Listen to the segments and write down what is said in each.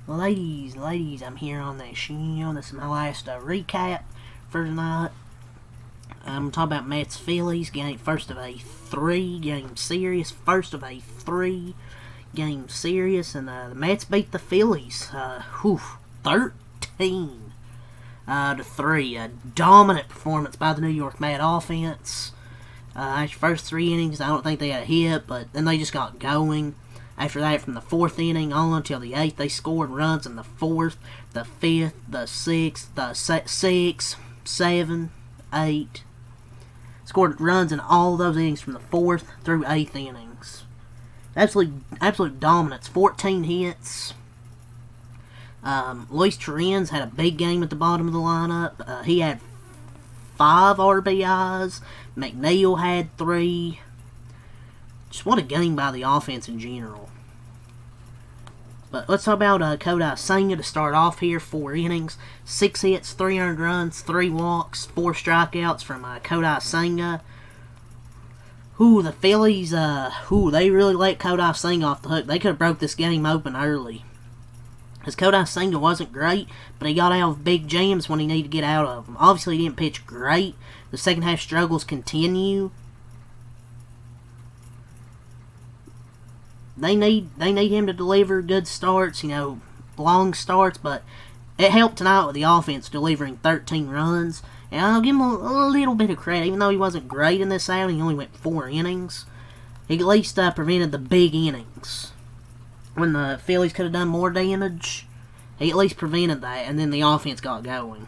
Ladies, I'm here on that show. This is my last recap for tonight. I'm talking about Mets Phillies first of a 3-game series. And the Mets beat the Phillies 13 to 3. A dominant performance by the New York Mets offense. After the first 3 innings, I don't think they had a hit, but then they just got going. After that, from the 4th inning on until the 8th, they scored runs in the 4th, the 5th, the 6th, the 6th, 7, 8. Scored runs in all those innings from the 4th through 8th innings. Absolute dominance. 14 hits. Luis Torrens had a big game at the bottom of the lineup. He had 5 RBIs. McNeil had 3. Just what a game by the offense in general. But let's talk about Kodai Senga to start off here. 4 innings, 6 hits, 3 earned runs, 3 walks, 4 strikeouts from Kodai Senga. The Phillies, they really let Kodai Senga off the hook. They could have broke this game open early. Because Kodai Senga wasn't great, but he got out of big jams when he needed to get out of them. Obviously, he didn't pitch great. The second half struggles continue. They need him to deliver good starts, long starts, but it helped tonight with the offense delivering 13 runs. And I'll give him a little bit of credit, even though he wasn't great in this outing. He only went 4 innings. He at least prevented the big innings. When the Phillies could have done more damage, he at least prevented that, and then the offense got going.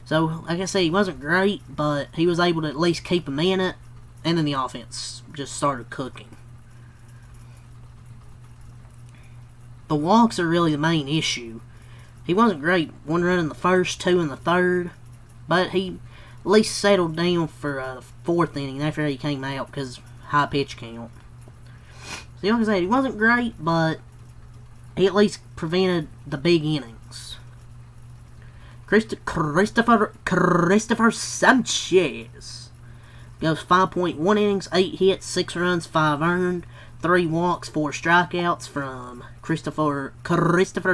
So, like I said, he wasn't great, but he was able to at least keep him in it, and then the offense just started cooking. The walks are really the main issue. He wasn't great. 1 run in the first, 2 in the third. But he at least settled down for the 4th inning after he came out because high pitch count. So like I said, he wasn't great, but he at least prevented the big innings. Christopher Sanchez goes 5.1 innings, 8 hits, 6 runs, 5 earned. 3 walks, 4 strikeouts from Christopher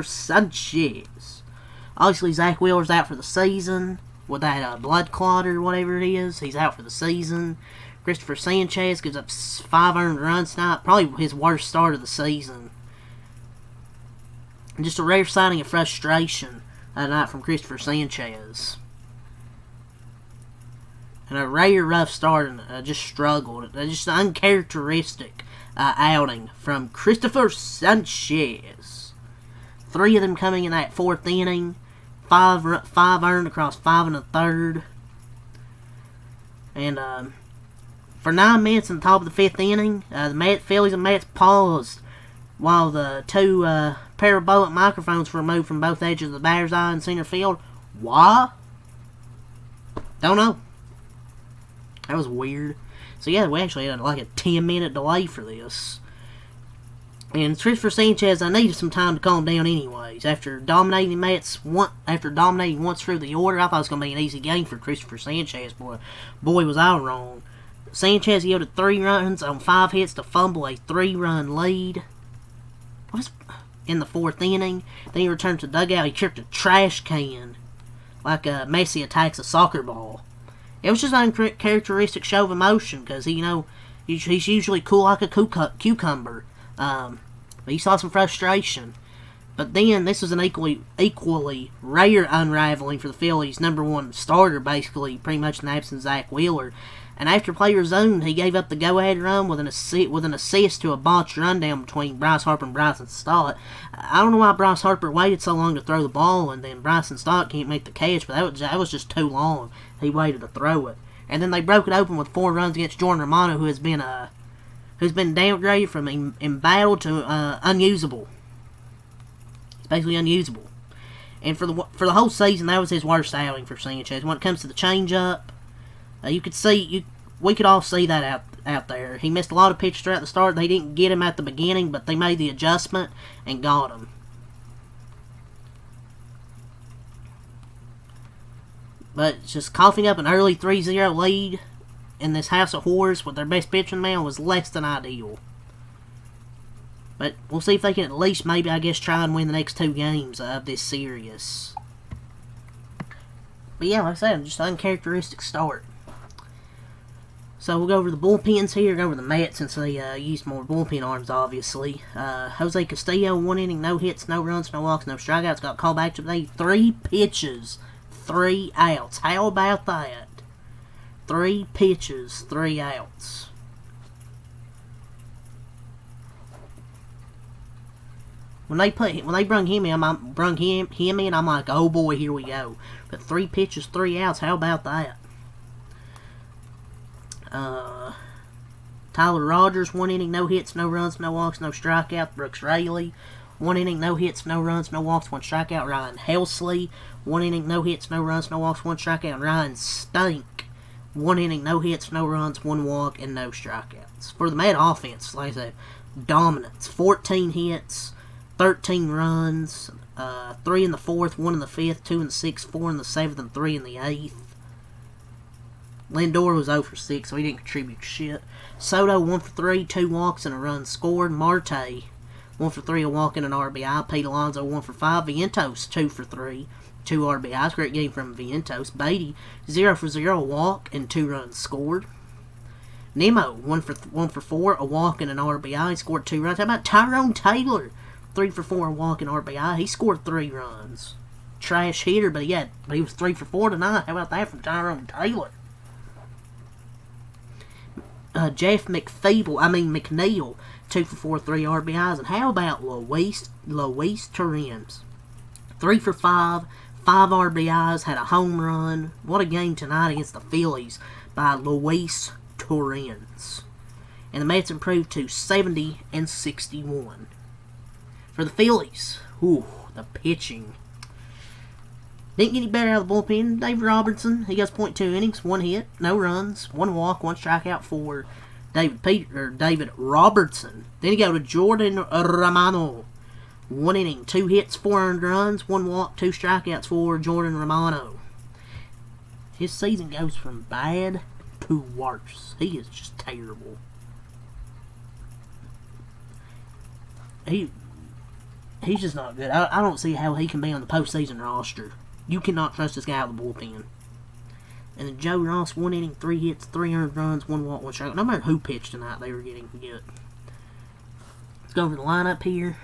Sanchez. Obviously, Zach Wheeler's out for the season with that blood clot or whatever it is. He's out for the season. Christopher Sanchez gives up 5 earned runs tonight. Probably his worst start of the season. And just a rare signing of frustration tonight from Christopher Sanchez. And a rare rough start and just struggled. Just uncharacteristic outing from Christopher Sanchez. 3 of them coming in that 4th inning. 5 earned across 5 and a third. And for 9 minutes in the top of the 5th inning, the Phillies and Mets paused while the 2 parabolic microphones were removed from both edges of the batter's eye in center field. Why? Don't know. That was weird. So yeah, we actually had like a 10-minute delay for this. And Christopher Sanchez, I needed some time to calm down anyways. After dominating once through the order, I thought it was going to be an easy game for Christopher Sanchez. Boy, was I wrong. Sanchez yielded 3 runs on 5 hits to fumble a 3-run lead. In the 4th inning. Then he returned to the dugout. He tripped a trash can like Messi attacks a soccer ball. It was just an uncharacteristic show of emotion because he's usually cool like a cucumber. But he saw some frustration. But then this was an equally rare unraveling for the Phillies' number 1 starter, basically pretty much in the absence of Zach Wheeler. And after players owned, he gave up the go-ahead run with an assist to a botched rundown between Bryce Harper and Bryson Stott. I don't know why Bryce Harper waited so long to throw the ball, and then Bryson Stott can't make the catch, but that was just too long. He waited to throw it. And then they broke it open with 4 runs against Jordan Romano, who's been downgraded from embattled to unusable. It's basically unusable. And for the whole season, that was his worst outing for Sanchez. When it comes to the changeup, we could all see that out there. He missed a lot of pitches throughout the start. They didn't get him at the beginning, but they made the adjustment and got him. But just coughing up an early 3-0 lead in this house of horrors with their best pitching man was less than ideal. But we'll see if they can at least, maybe, I guess, try and win the next 2 games of this series. But yeah, like I said, just an uncharacteristic start. So we'll go over the bullpens here, go over the Mets since they used more bullpen arms, obviously. Jose Castillo, 1 inning, no hits, no runs, no walks, no strikeouts, got called back today. 3 pitches, 3 outs. How about that? 3 pitches, 3 outs. When they brung him in, I'm like, oh boy, here we go. But 3 pitches, 3 outs, how about that? Tyler Rogers, 1 inning, no hits, no runs, no walks, no strikeout. Brooks Raley, 1 inning, no hits, no runs, no walks, 1 strikeout. Ryan Helsley, 1 inning, no hits, no runs, no walks, 1 strikeout. Ryan Stank, 1 inning, no hits, no runs, 1 walk, and no strikeouts. For the Met offense, like I said, dominance. 14 hits, 13 runs, 3 in the 4th, 1 in the 5th, 2 in the 6th, 4 in the 7th, and 3 in the 8th. Lindor was 0 for 6, so he didn't contribute shit. Soto, 1 for 3, 2 walks and a run scored. Marte, 1 for 3, a walk and an RBI. Pete Alonso, 1 for 5. Vientos, 2 for 3, 2 RBIs. Great game from Vientos. Beatty, 0 for 0, a walk and 2 runs scored. Nemo, 1 for 4, a walk and an RBI. He scored 2 runs. How about Tyrone Taylor? 3 for 4, a walk and RBI. He scored 3 runs. Trash hitter, but he was 3 for 4 tonight. How about that from Tyrone Taylor? Jeff McNeil, 2 for 4, 3 RBIs. And how about Luis Torrens? 3 for 5, 5 RBIs, had a home run. What a game tonight against the Phillies by Luis Torrens. And the Mets improved to 70 and 61. For the Phillies, the pitching. Didn't get any better out of the bullpen. Dave Robertson, he goes .2 innings, 1 hit, no runs, 1 walk, 1 strikeout for David Robertson. Then he go to Jordan Romano. 1 inning, 2 hits, 4 earned runs, 1 walk, 2 strikeouts for Jordan Romano. His season goes from bad to worse. He is just terrible. He's just not good. I don't see how he can be on the postseason roster. You cannot trust this guy out of the bullpen. And then Joe Ross, 1 inning, 3 hits, 3 earned runs, 1 walk, 1 strikeout. No matter who pitched tonight, they were getting good. Let's go over the lineup here.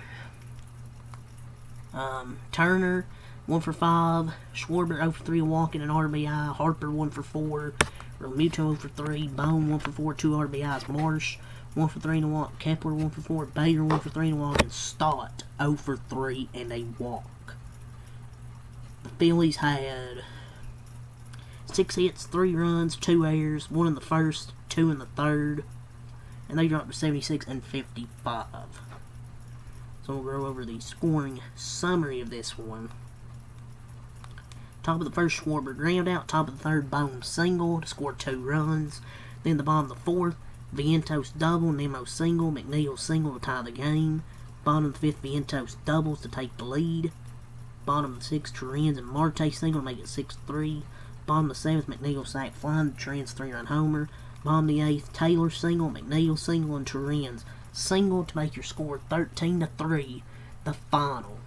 Turner, 1 for 5. Schwarber, 0 for 3, a walk and an RBI. Harper, 1 for 4. Realmuto, 0 for 3. Bone, 1 for 4, 2 RBIs. Marsh, 1 for 3 and a walk. Kepler, 1 for 4. Bader, 1 for 3 and a walk. And Stott, 0 for 3 and a walk. The Phillies had 6 hits, 3 runs, 2 errors, 1 in the 1st, 2 in the 3rd, and they dropped to 76 and 55. So we'll go over the scoring summary of this one. Top of the 1st, Schwarber ground out. Top of the 3rd, Bone single to score 2 runs. Then the bottom of the 4th, Vientos double, Nemo single, McNeil single to tie the game. Bottom of the 5th, Vientos doubles to take the lead. Bottom of the 6th, Torrens and Marte single to make it 6-3. Bottom of the 7th, McNeil sack flying, Torrens 3-run homer. Bottom of the 8th, Taylor single, McNeil single, and Torrens single to make your score 13-3, the final.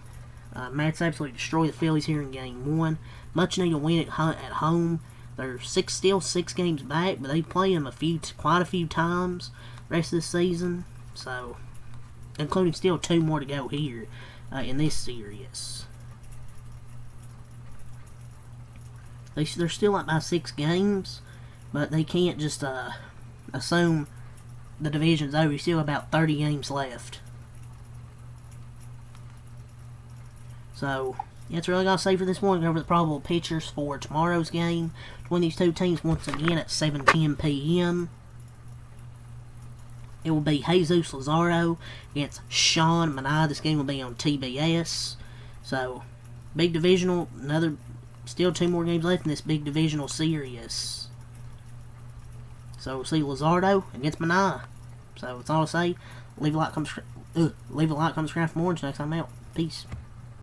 Mets absolutely destroy the Phillies here in Game 1. Much needed win at home. They're still 6 games back, but they play them quite a few times rest of the season. So, including still 2 more to go here in this series. They're still up by 6 games, but they can't just assume the division's over. You still have about 30 games left. So, that's really all I say for this one. Go over the probable pitchers for tomorrow's game between these 2 teams once again at 7:10 p.m. It will be Jesus Lazaro against Sean Manaea. This game will be on TBS. So, big divisional, still 2 more games left in this big divisional series. So we'll see Lazardo against Manaea. So that's all I say. Leave a like, comment, subscribe for more. Until next time out. Peace.